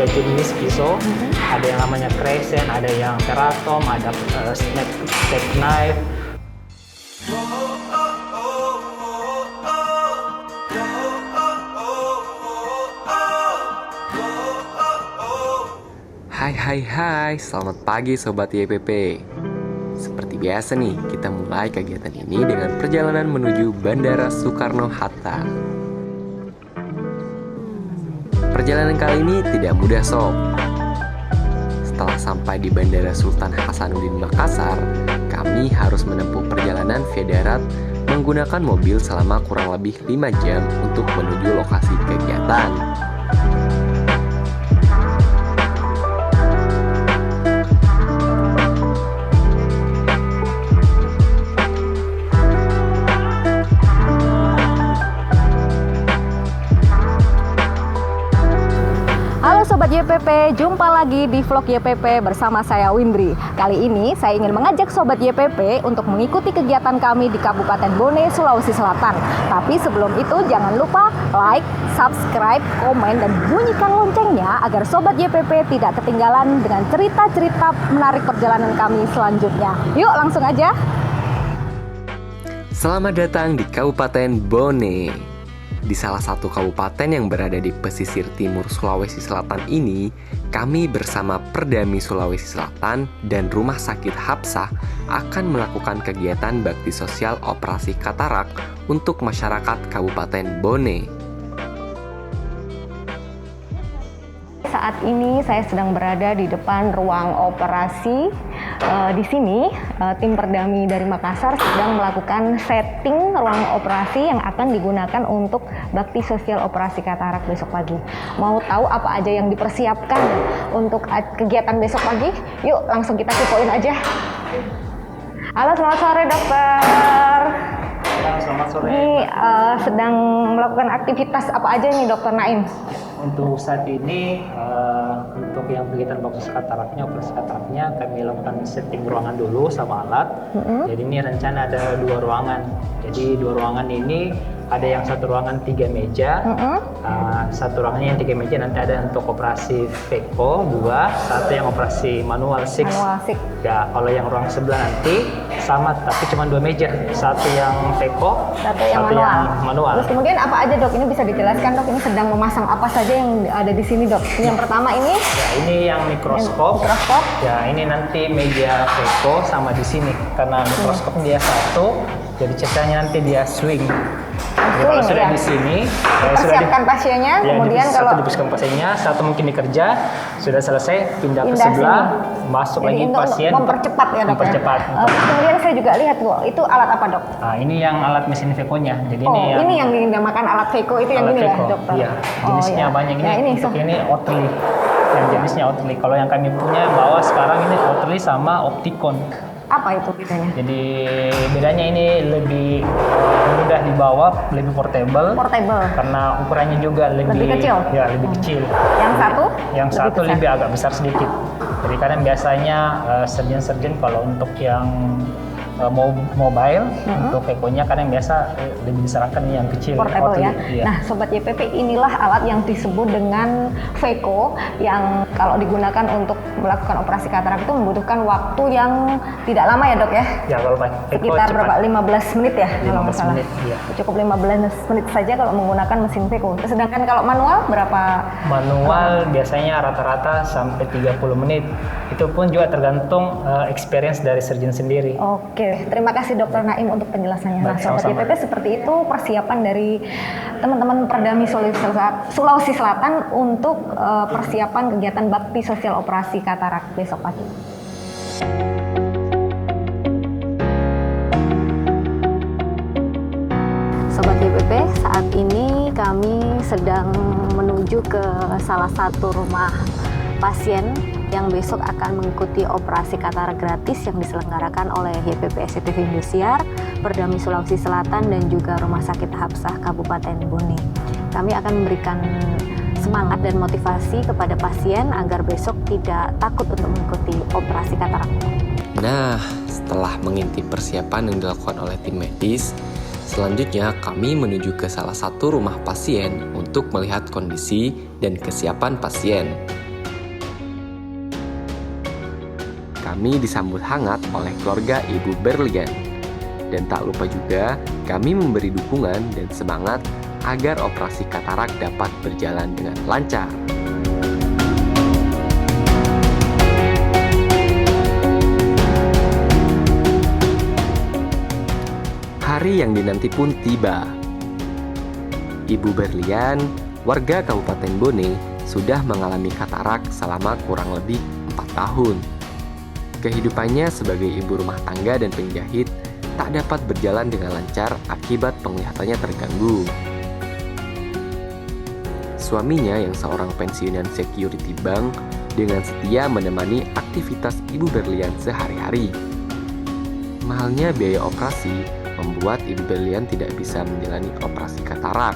tiga jenis pisau. Ada yang namanya crescent, ada yang teratom, ada snap knife. Hai, selamat pagi Sobat YPP. Seperti biasa nih, kita mulai kegiatan ini dengan perjalanan menuju Bandara Soekarno-Hatta. Perjalanan kali ini tidak mudah sob. Setelah sampai di Bandara Sultan Hasanuddin Makassar, kami harus menempuh perjalanan via darat menggunakan mobil selama kurang lebih 5 jam untuk menuju lokasi kegiatan. Sobat YPP, jumpa lagi di vlog YPP bersama saya Windri. Kali ini saya ingin mengajak Sobat YPP untuk mengikuti kegiatan kami di Kabupaten Bone, Sulawesi Selatan. Tapi sebelum itu jangan lupa like, subscribe, komen, dan bunyikan loncengnya agar Sobat YPP tidak ketinggalan dengan cerita-cerita menarik perjalanan kami selanjutnya. Yuk langsung aja. Selamat datang di Kabupaten Bone. Di salah satu kabupaten yang berada di pesisir timur Sulawesi Selatan ini, kami bersama Perdami Sulawesi Selatan dan Rumah Sakit Hapsah akan melakukan kegiatan bakti sosial operasi katarak untuk masyarakat Kabupaten Bone. Saat ini saya sedang berada di depan ruang operasi. Di sini tim Perdami dari Makassar sedang melakukan setting ruang operasi yang akan digunakan untuk bakti sosial operasi katarak besok pagi. Mau tahu apa aja yang dipersiapkan untuk kegiatan besok pagi? Yuk langsung kita kepoin aja. Halo, selamat sore dokter. Selamat sore. Ini sedang melakukan aktivitas apa aja nih Dokter Naim? Untuk saat ini, untuk yang kegiatan operasi kataraknya kami lakukan setting ruangan dulu sama alat. Jadi ini rencana ada 2 ruangan. Jadi 2 ruangan ini ada yang satu ruangan 3 meja, satu ruangannya yang 3 meja nanti ada untuk operasi VECO 2, satu yang operasi manual 6. Ya, kalau yang ruang sebelah nanti sama tapi cuma 2 meja, satu yang VECO, satu yang manual. Terus kemudian apa aja dok? Ini bisa dijelaskan dok? Ini sedang memasang apa saja yang ada di sini dok? Yang pertama ini? Ya, ini yang mikroskop. Ya, ini nanti meja VECO sama di sini karena mikroskop dia satu, jadi ceritanya nanti dia swing. Jadi kalau sudah di sini, persiapkan pasiennya, ya, kemudian kalau dipersiapkan pasiennya, satu mungkin dikerja, sudah selesai, pindah ke sebelah, masuk jadi lagi pasien. Mempercepat ya dok. Mempercepat. Kemudian saya juga lihat bu, itu alat apa dok? Nah, ini yang alat mesin VECO-nya. Jadi ini yang dinamakan alat VECO itu yang ini ya dokter? Iya, jenisnya banyak ini. Untuk ini Oatly, yang jenisnya Oatly. Kalau yang kami punya bawa sekarang ini Oatly sama Opticon. Apa itu bedanya? Jadi bedanya ini lebih mudah dibawa, lebih portable. Karena ukurannya juga lebih kecil. Ya, lebih kecil. Yang satu lebih agak besar sedikit. Jadi kadang biasanya surgeon kalau untuk yang mobile untuk VECO-nya kadang biasa lebih disarankan yang kecil, portable ya. Iya. Nah, sobat YPP, inilah alat yang disebut dengan VECO yang kalau digunakan untuk melakukan operasi katarak itu membutuhkan waktu yang tidak lama ya dok ya? Ya, kalau VECO sekitar berapa? 15 menit ya kalau nggak salah. Iya. Cukup 15 menit saja kalau menggunakan mesin VECO. Sedangkan kalau manual berapa? Manual biasanya rata-rata sampai 30 menit. Itu pun juga tergantung experience dari surgeon sendiri. Oke, terima kasih Dokter Naim untuk penjelasannya. Nah, Sobat YPP, seperti itu persiapan dari teman-teman Perdami Sulawesi Selatan untuk persiapan kegiatan bakti sosial operasi katarak besok pagi. Sobat YPP, saat ini kami sedang menuju ke salah satu rumah pasien yang besok akan mengikuti operasi katarak gratis yang diselenggarakan oleh YPP SCTV Indosiar, Perdami Sulawesi Selatan, dan juga Rumah Sakit Hapsah Kabupaten Bone. Kami akan memberikan semangat dan motivasi kepada pasien agar besok tidak takut untuk mengikuti operasi katarak. Nah, setelah mengintip persiapan yang dilakukan oleh tim medis, selanjutnya kami menuju ke salah satu rumah pasien untuk melihat kondisi dan kesiapan pasien. kami disambut hangat oleh keluarga Ibu Berlian. Dan tak lupa juga, kami memberi dukungan dan semangat agar operasi katarak dapat berjalan dengan lancar. Hari yang dinanti pun tiba. Ibu Berlian, warga Kabupaten Bone, sudah mengalami katarak selama kurang lebih 4 tahun. Kehidupannya sebagai ibu rumah tangga dan penjahit tak dapat berjalan dengan lancar akibat penglihatannya terganggu. Suaminya yang seorang pensiunan security bank dengan setia menemani aktivitas Ibu Berlian sehari-hari. Mahalnya biaya operasi membuat Ibu Berlian tidak bisa menjalani operasi katarak.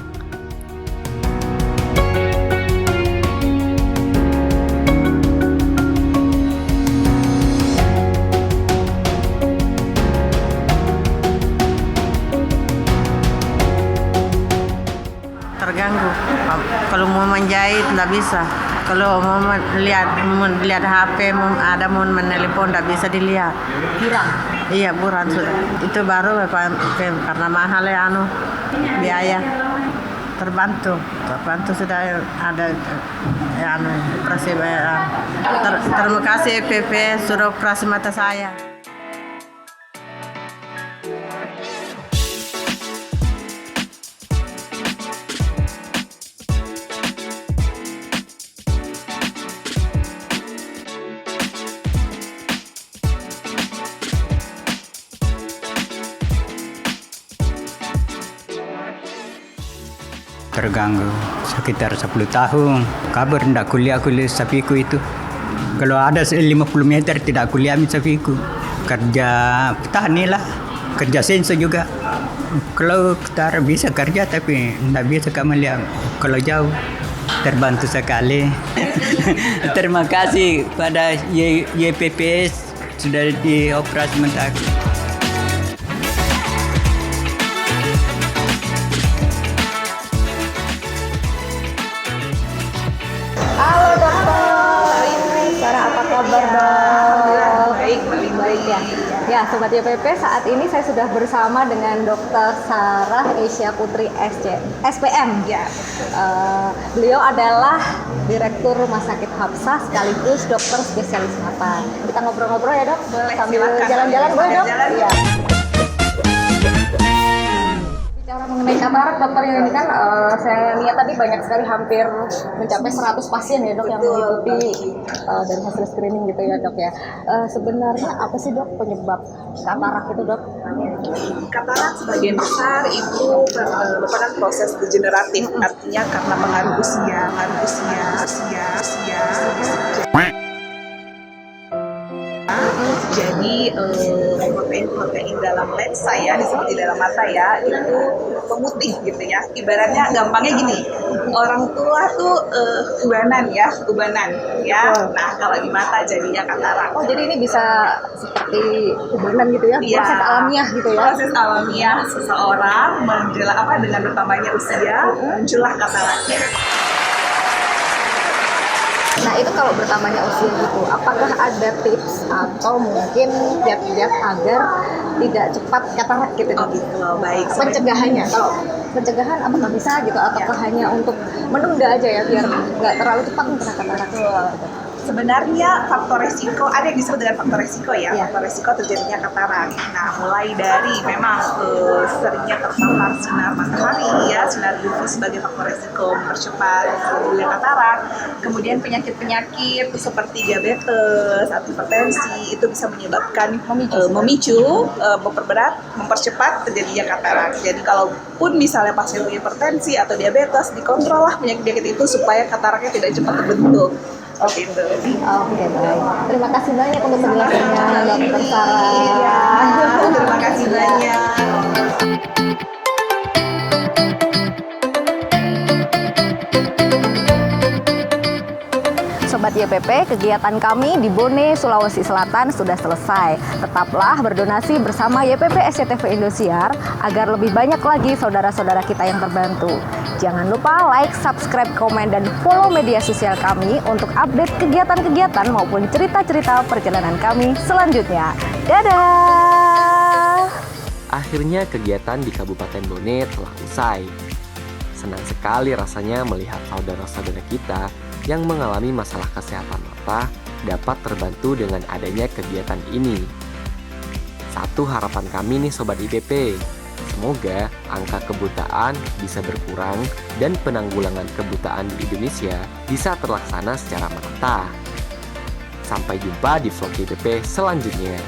Terganggu. Kalau mau menjahit nggak bisa. Kalau mau lihat HP, ada mau menelepon nggak bisa dilihat. Kurang. Iya, buran sudah. Itu baru karena mahal ya biaya. Terbantu sudah ada operasi. Terima kasih EPP sudah operasi mata saya. Terganggu sekitar 10 tahun. Kabar tidak kuliah sapiku itu. Kalau ada 50 meter tidak kuliah sapiku. Kerja petani lah, kerja sensor juga. Kalau kita bisa kerja tapi tidak bisa kami lihat kalau jauh. Terbantu sekali. Terima kasih pada YPPS sudah dioperasi mata. Halo dokter, Sarah apa kabar dok? Baik ya. Ya Sobat YPP, saat ini saya sudah bersama dengan Dokter Sarah Asia Putri SPM. Ya. Beliau adalah Direktur Rumah Sakit Hapsah sekaligus dokter spesialis mata. Kita ngobrol-ngobrol ya dok? Boleh, sambil silakan. jalan-jalan boleh dok? Jalan. Iya. Bicara mengenai katarak dokter ini kan saya lihat tadi banyak sekali hampir mencapai 100 pasien ya dok yang mengikuti dari hasil screening gitu ya dok ya. Sebenarnya apa sih dok penyebab katarak itu dok? Katarak sebagian besar itu merupakan proses degeneratif, artinya karena pengaruh usia. Jadi protein dalam lensa ya, seperti dalam mata ya, itu memutih gitu ya. Ibaratnya gampangnya gini, orang tua tuh ubanan ya. Nah kalau di mata jadinya katarak. Oh jadi ini bisa seperti ubanan gitu ya, Iya. proses alamiah gitu ya? Proses alamiah seseorang dengan bertambahnya usia muncullah kataraknya. Nah itu kalau bertambahnya usia gitu, apakah ada tips atau mungkin kiat-kiat agar tidak cepat katarak gitu? Oh gitu, baik. Pencegahannya, kalau pencegahan apakah bisa gitu, ataukah hanya untuk menunda aja ya biar nggak terlalu cepat kena katarak? Gitu. Sebenarnya faktor resiko, ada yang disebut dengan faktor resiko ya, Iya. faktor resiko terjadinya katarak. Nah, mulai dari memang seringnya terpapar sinar matahari ya, sinar UV sebagai faktor resiko mempercepat terjadinya katarak. Kemudian penyakit-penyakit seperti diabetes, atau hipertensi itu bisa menyebabkan mempercepat terjadinya katarak. Jadi kalaupun misalnya pasien hipertensi atau diabetes, dikontrol lah penyakit-penyakit itu supaya kataraknya tidak cepat terbentuk. Gitu. Oke baik. Terima kasih banyak untuk penjelasannya Dokter Sarah. Iya, terima kasih banyak. Sobat YPP, kegiatan kami di Bone, Sulawesi Selatan sudah selesai. Tetaplah berdonasi bersama YPP SCTV Indosiar agar lebih banyak lagi saudara-saudara kita yang terbantu. Jangan lupa like, subscribe, komen, dan follow media sosial kami untuk update kegiatan-kegiatan maupun cerita-cerita perjalanan kami selanjutnya. Dadah! Akhirnya kegiatan di Kabupaten Bone telah usai. Senang sekali rasanya melihat saudara-saudara kita yang mengalami masalah kesehatan mata dapat terbantu dengan adanya kegiatan ini. Satu harapan kami nih Sobat IPP, semoga angka kebutaan bisa berkurang dan penanggulangan kebutaan di Indonesia bisa terlaksana secara merata. Sampai jumpa di vlog IPP selanjutnya.